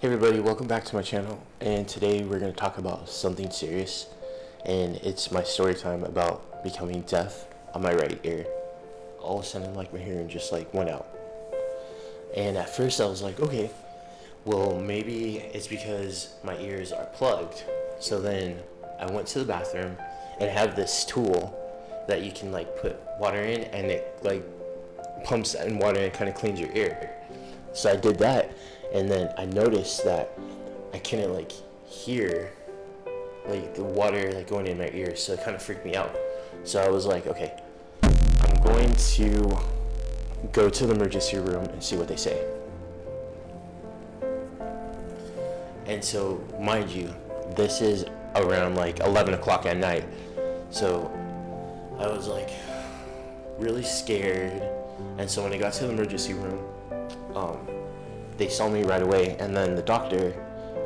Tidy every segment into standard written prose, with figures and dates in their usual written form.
Hey everybody, welcome back to my channel, and today we're going to talk about something serious, and it's my story time about becoming deaf on my right ear. All of a sudden, my hearing just went out, and at first I was like, okay, well maybe it's because my ears are plugged. So then I went to the bathroom and have this tool that you can put water in, and it pumps in water and kind of cleans your ear. So I did that, and then I noticed that I couldn't hear the water going in my ears, so it kind of freaked me out. So I was like, okay, I'm going to go to the emergency room and see what they say. And so, mind you, this is around 11 o'clock at night. So I was really scared. And so when I got to the emergency room, they saw me right away, and then the doctor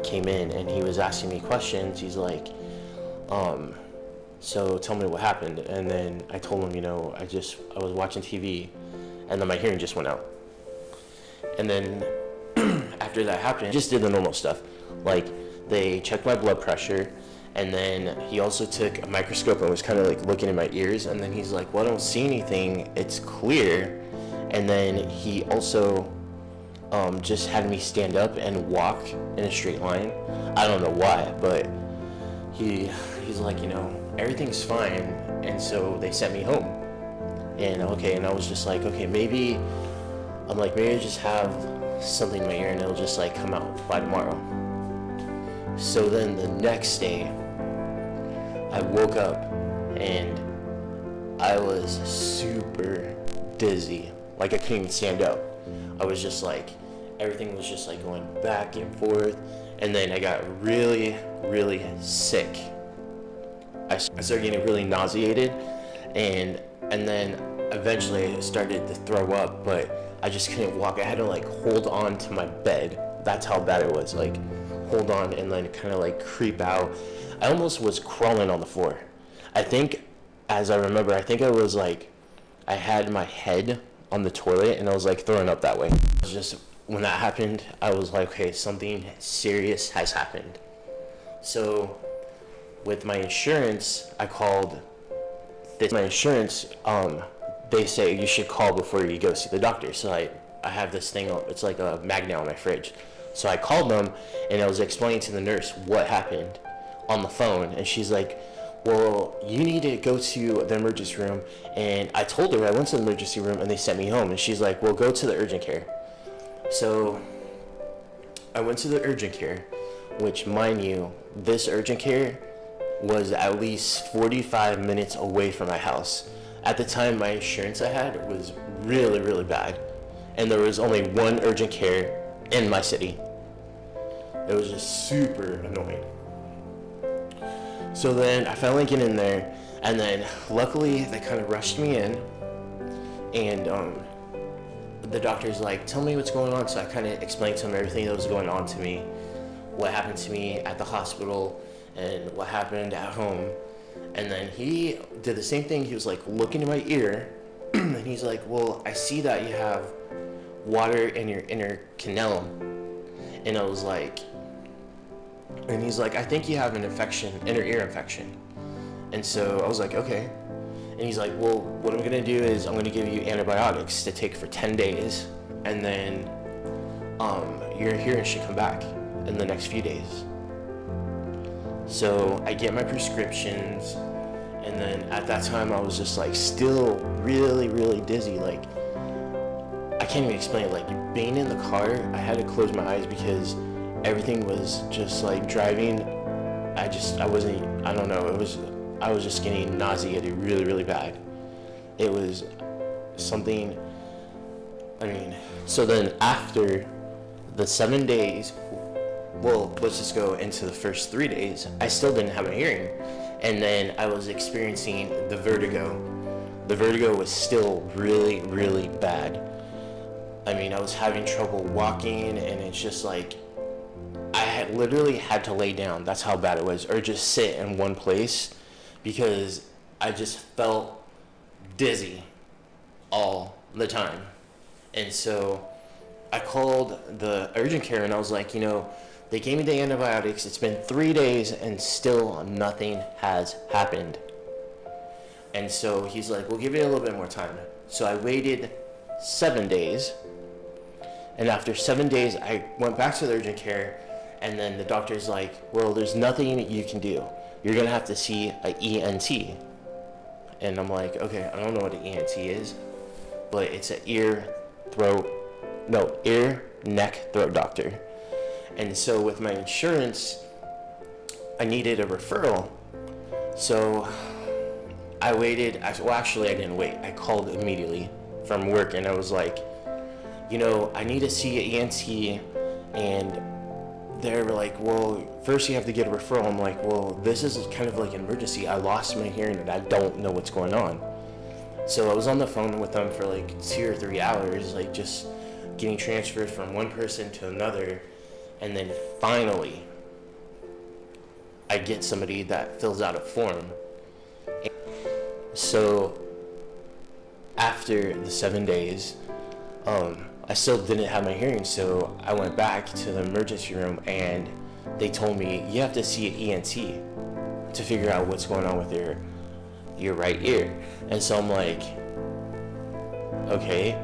came in and he was asking me questions. He's like, so tell me what happened. And then I told him, I was watching TV, and then my hearing just went out. And then after that happened, I just did the normal stuff. They checked my blood pressure, and then he also took a microscope and was kind of looking in my ears, and then he's like, well, I don't see anything, it's clear. And then he also just had me stand up and walk in a straight line. I don't know why, but he's like, everything's fine. And so they sent me home. And I was just like, okay, maybe I just have something in my ear and it'll just come out by tomorrow. So then the next day, I woke up and I was super dizzy. I couldn't even stand up. I was just everything was just going back and forth. And then I got really, really sick. I started getting really nauseated, and then eventually I started to throw up, but I just couldn't walk. I had to hold on to my bed. That's how bad it was. Hold on and then kind of creep out. I almost was crawling on the floor. I think, as I remember, I was I had my head on the toilet and I was throwing up that way. It was just, when that happened, I was like, okay, something serious has happened. So with my insurance, I called my insurance. They say you should call before you go see the doctor. So I have this thing, it's like a magnet on my fridge. So I called them and I was explaining to the nurse what happened on the phone, and she's like, well, you need to go to the emergency room. And I told her I went to the emergency room and they sent me home, and she's like, well, go to the urgent care. So I went to the urgent care, which, mind you, this urgent care was at least 45 minutes away from my house. At the time, my insurance I had was really, really bad, and there was only one urgent care in my city. It was just super annoying. So then I finally get in there, and then luckily they kind of rushed me in, and the doctor's like, tell me what's going on. So I kind of explained to him everything that was going on to me, what happened to me at the hospital and what happened at home. And then he did the same thing. He was looking in my ear and he's like, well, I see that you have water in your inner canal. And I was like, and he's like, I think you have an infection, inner ear infection. And so I was like, okay. And he's like, well, what I'm gonna do is I'm gonna give you antibiotics to take for 10 days, and then your hearing should come back in the next few days. So I get my prescriptions, and then at that time I was just still really, really dizzy. I can't even explain it. Being in the car, I had to close my eyes because everything was just driving. I don't know, I was just getting nauseated really, really bad. It was something, so then after the 7 days, well, let's just go into the first 3 days, I still didn't have a hearing. And then I was experiencing the vertigo. The vertigo was still really, really bad. I was having trouble walking, and it's just I had literally had to lay down. That's how bad it was, or just sit in one place, because I just felt dizzy all the time. And so I called the urgent care and I was like, they gave me the antibiotics. It's been 3 days and still nothing has happened. And so he's like, we'll give you a little bit more time. So I waited 7 days. And after 7 days, I went back to the urgent care. And then the doctor's like, well, there's nothing you can do. You're going to have to see an ENT. And I'm like, okay, I don't know what an ENT is. But it's an ear, neck, throat doctor. And so with my insurance, I needed a referral. So I waited. Well, actually, I didn't wait. I called immediately from work, and I was like, I need to see an ENT. And they were like, well, first you have to get a referral. I'm like, well, this is kind of like an emergency. I lost my hearing, and I don't know what's going on. So I was on the phone with them for like 2 or 3 hours, like just getting transferred from one person to another. And then finally, I get somebody that fills out a form. So after the 7 days, I still didn't have my hearing, so I went back to the emergency room and they told me, you have to see an ENT to figure out what's going on with your right ear. And so I'm like, okay,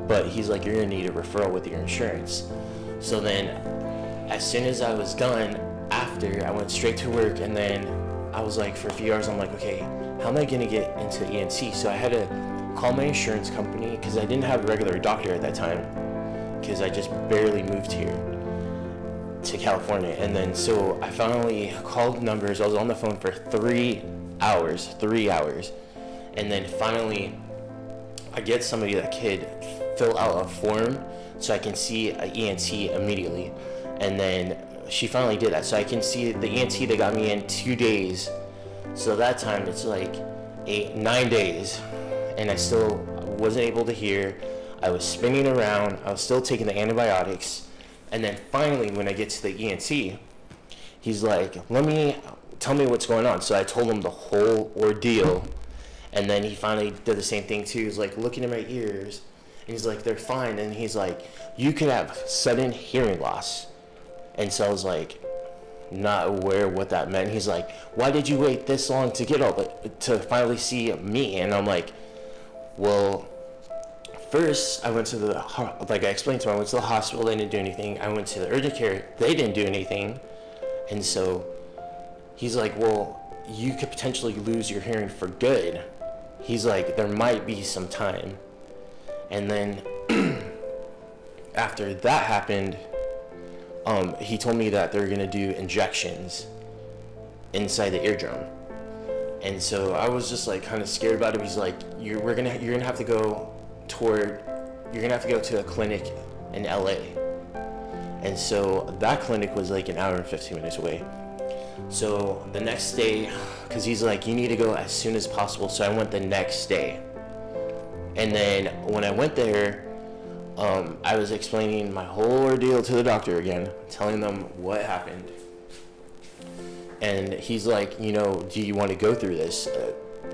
but he's like, you're gonna need a referral with your insurance. So then as soon as I was done, after, I went straight to work, and then I was like, for a few hours, I'm like, okay, how am I gonna get into ENT? So I had to call my insurance company, because I didn't have a regular doctor at that time, because I just barely moved here to California. And then so I finally called numbers. I was on the phone for 3 hours, and then finally I get somebody that could fill out a form so I can see an ENT immediately. And then she finally did that, so I can see the ENT. They got me in 2 days, so that time it's like 9 days, and I still wasn't able to hear. I was spinning around. I was still taking the antibiotics. And then finally, when I get to the ENT, he's like, tell me what's going on. So I told him the whole ordeal. And then he finally did the same thing too. He was like looking at my ears, and he's like, they're fine. And he's like, you could have sudden hearing loss. And so I was like, not aware what that meant. He's like, why did you wait this long to finally see me? And I'm like, well, first I went to I explained to him, I went to the hospital, they didn't do anything. I went to the urgent care, they didn't do anything. And so he's like, well, you could potentially lose your hearing for good. He's like, there might be some time. And then after that happened, he told me that they're gonna do injections inside the eardrum. And so I was just like kind of scared about it. He's like, you're gonna have to go to a clinic in LA. And so that clinic was like an hour and 15 minutes away. So the next day, because he's like, you need to go as soon as possible. So I went the next day. And then when I went there, I was explaining my whole ordeal to the doctor again, telling them what happened. And he's like, do you want to go through this?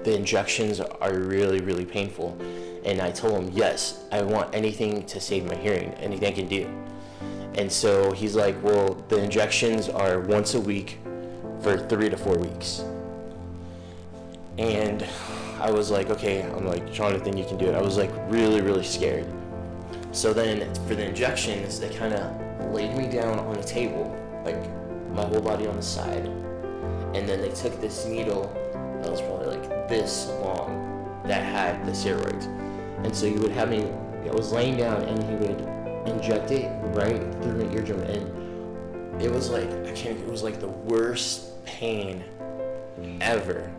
The injections are really, really painful. And I told him, yes, I want anything to save my hearing, anything I can do. And so he's like, well, the injections are once a week for 3 to 4 weeks. And I was like, okay, I'm like, Jonathan, you can do it. I was like really, really scared. So then for the injections, they kind of laid me down on a table, like my whole body on the side. And then they took this needle that was probably like this long that had the steroids. And so you would have me, I was laying down, and he would inject it right through my eardrum. And it was like, it was like the worst pain ever.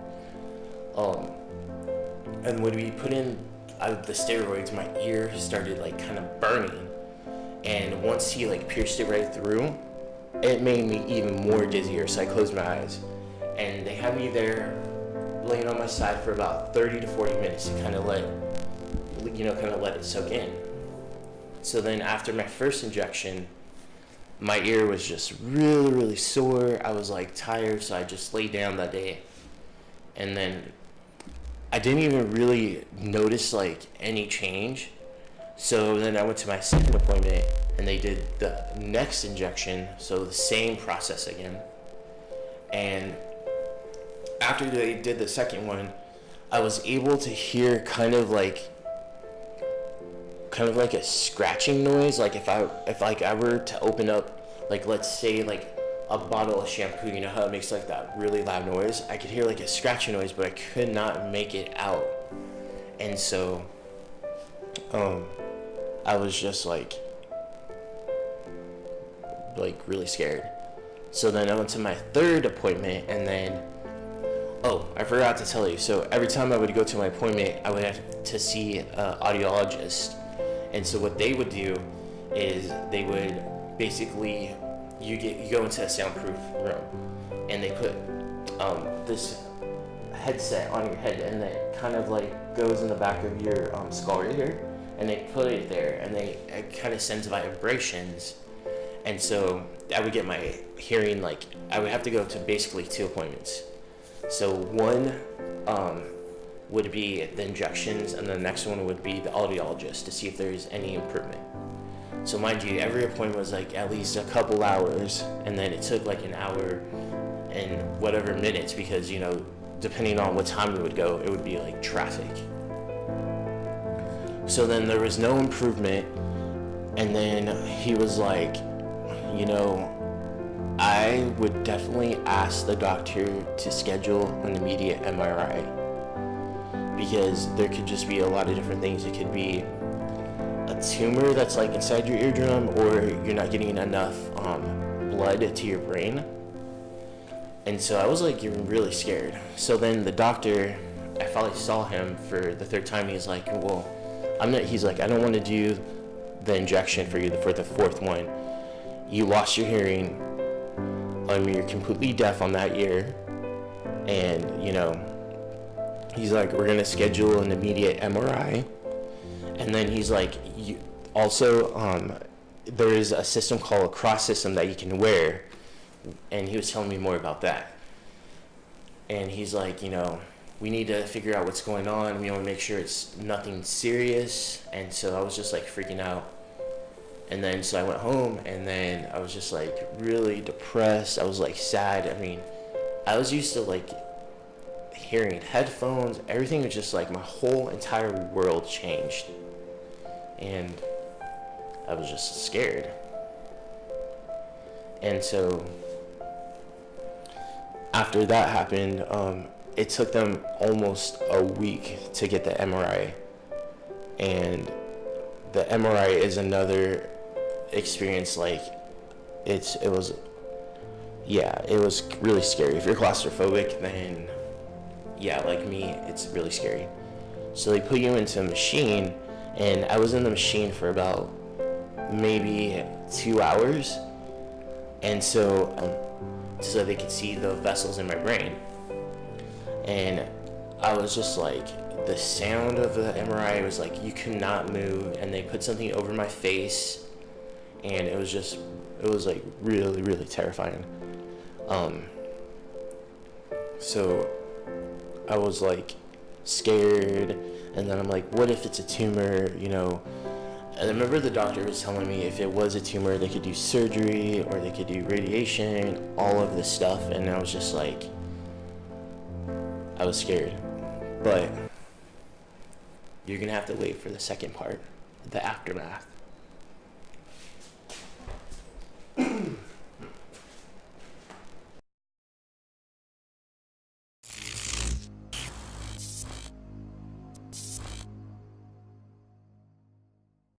And when we put in the steroids, my ear started like kind of burning. And once he like pierced it right through, it made me even more dizzier. So I closed my eyes, and they had me there laying on my side for about 30 to 40 minutes to kind of let it soak in. So then after my first injection, my ear was just really, really sore. I was like tired, so I just laid down that day. And then I didn't even really notice like any change So then I went to my second appointment, and they did the next injection, so the same process again. And after they did the second one, I was able to hear kind of like a scratching noise. Like if I were to open up, like, let's say like a bottle of shampoo, you know how it makes like that really loud noise? I could hear like a scratching noise, but I could not make it out. And so I was just like really scared. So then I went to my third appointment, and then I forgot to tell you. So every time I would go to my appointment, I would have to see an audiologist. And so what they would do is they would basically, you go into a soundproof room, and they put this headset on your head, and it kind of like goes in the back of your skull right here, and they put it there, and it kind of sends vibrations. And so I would get my hearing, like, I would have to go to basically 2 appointments. So one would be the injections, and the next one would be the audiologist to see if there's any improvement. So mind you, every appointment was like at least a couple hours, and then it took like an hour and whatever minutes, because, you know, depending on what time we would go, it would be like traffic. So then there was no improvement, and then he was like, you know, I would definitely ask the doctor to schedule an immediate MRI, because there could just be a lot of different things. It could be a tumor that's like inside your eardrum, or you're not getting enough blood to your brain. And so I was like really scared. So then the doctor, I finally saw him for the third time. He's like, well, he's like, I don't want to do the injection for you for the fourth one. You lost your hearing. You're completely deaf on that ear. And, you know, he's like, we're going to schedule an immediate MRI. And then he's like, there is a system called a cross system that you can wear. And he was telling me more about that. And he's like, you know, we need to figure out what's going on. We want to make sure it's nothing serious. And so I was just like freaking out. And then so I went home, and then I was just like really depressed. I was like sad. I mean, I was used to like hearing headphones. Everything was just like, my whole entire world changed. And I was just scared. And so after that happened, it took them almost a week to get the MRI. And the MRI is another experience. Like, it was really scary. If you're claustrophobic, then yeah, like me, it's really scary. So they put you into a machine, and I was in the machine for about maybe 2 hours. And so they could see the vessels in my brain. And I was just like, the sound of the MRI was like, you could not move, and they put something over my face, and it was like really, really terrifying. So I was like scared, and then I'm like, what if it's a tumor, you know? And I remember the doctor was telling me if it was a tumor, they could do surgery, or they could do radiation, all of this stuff. And I was just like, I was scared. But you're gonna have to wait for the second part, the aftermath.